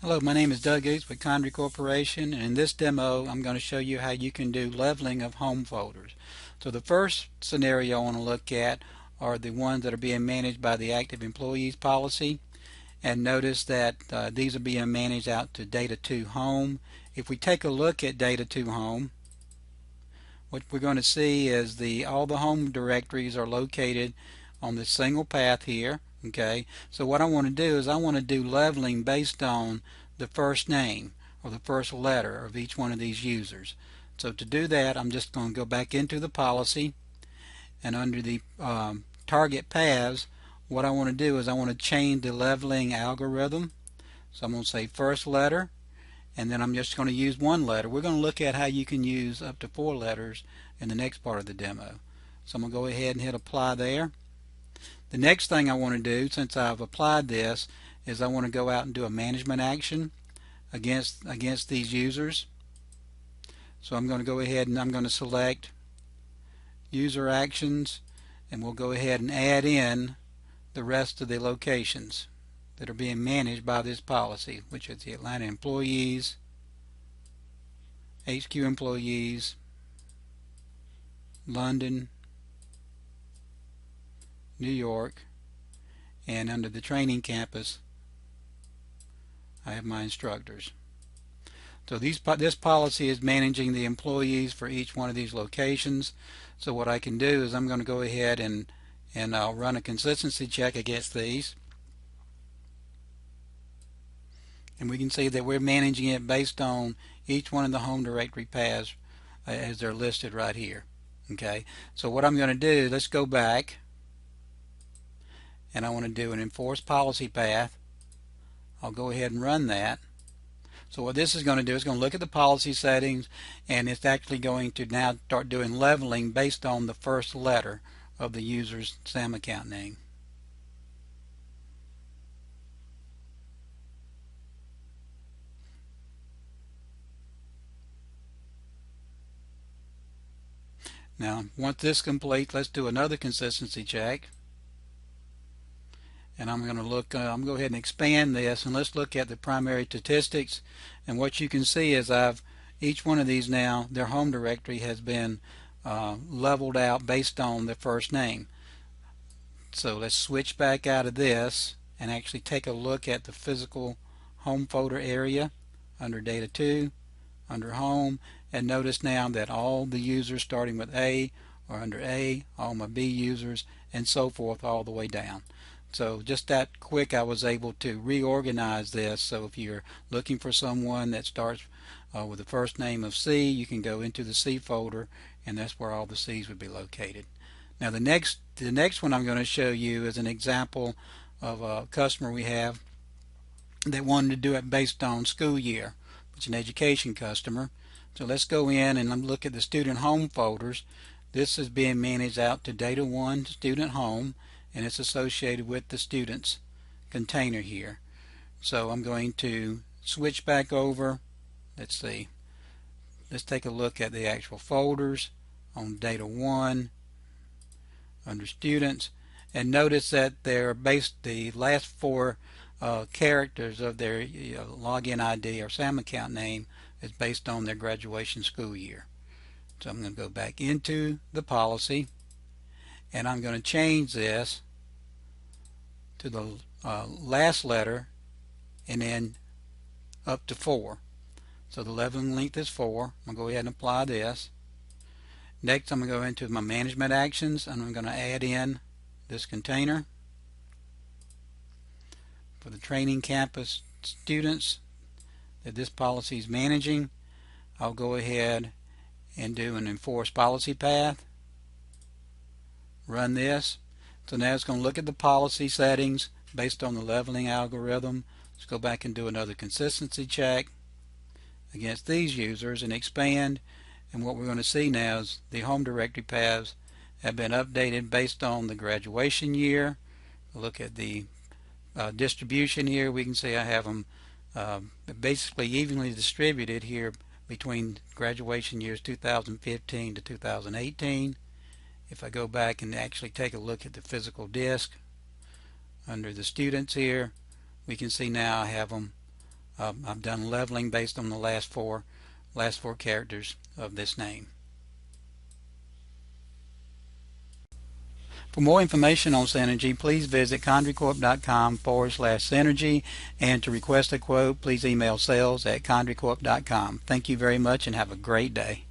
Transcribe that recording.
Hello, my name is Doug East with Condry Corporation, and in this demo I'm going to show you how you can do leveling of home folders. So the first scenario I want to look at are the ones that are being managed by the active employees policy, and notice that these are being managed out to data to home. If we take a look at data to home, what we're going to see is all the home directories are located on this single path here. Okay, so what I want to do is I want to do leveling based on the first name or the first letter of each one of these users. So to do that, I'm just going to go back into the policy, and under the target paths, what I want to do is I want to change the leveling algorithm. So I'm going to say first letter, and then I'm just going to use one letter. We're going to look at how you can use up to 4 letters in the next part of the demo. So I'm going to go ahead and hit apply there. The next thing I want to do, since I've applied this, is I want to go out and do a management action against these users. So I'm going to go ahead and I'm going to select user actions, and we'll go ahead and add in the rest of the locations that are being managed by this policy, which is the Atlanta employees, HQ employees, London, New York, and under the training campus I have my instructors. So this policy is managing the employees for each one of these locations. So what I can do is I'm going to go ahead and I'll run a consistency check against these, and we can see that we're managing it based on each one of the home directory paths as they're listed right here. Okay, so what I'm going to do, let's go back, and I want to do an enforce policy path. I'll go ahead and run that. So what this is going to do is going to look at the policy settings, and it's actually going to now start doing leveling based on the first letter of the user's SAM account name. Now once this completes, let's do another consistency check. And I'm going to look, I'm going to go ahead and expand this, and let's look at the primary statistics. And what you can see is each one of these now, their home directory has been leveled out based on the first name. So let's switch back out of this and actually take a look at the physical home folder area under data 2, under home, and notice now that all the users starting with A are under A, all my B users, and so forth all the way down. So just that quick I was able to reorganize this. So if you're looking for someone that starts with the first name of C, you can go into the C folder, and that's where all the C's would be located. Now the next one I'm going to show you is an example of a customer we have that wanted to do it based on school year. It's an education customer. So let's go in and look at the student home folders. This is being managed out to data 1 student home, and it's associated with the students container here. So I'm going to switch back over. Let's see. Let's take a look at the actual folders on data 1 under students, and notice that they're based, the last 4 characters of their login ID or SAM account name is based on their graduation school year. So I'm going to go back into the policy, and I'm going to change this to the last letter and then up to 4. So the leveling length is 4. I'm going to go ahead and apply this. Next I'm going to go into my management actions, and I'm going to add in this container for the training campus students that this policy is managing. I'll go ahead and do an enforce policy path, run this. So now it's going to look at the policy settings based on the leveling algorithm. Let's go back and do another consistency check against these users and expand. And what we're going to see now is the home directory paths have been updated based on the graduation year. Look at the distribution here. We can see I have them basically evenly distributed here between graduation years 2015 to 2018. If I go back and actually take a look at the physical disk under the students here, we can see now I have them I've done leveling based on the last four characters of this name. For more information on Senergy, please visit condricorp.com/Senergy, and to request a quote, please email sales@condricorp.com. Thank you very much and have a great day.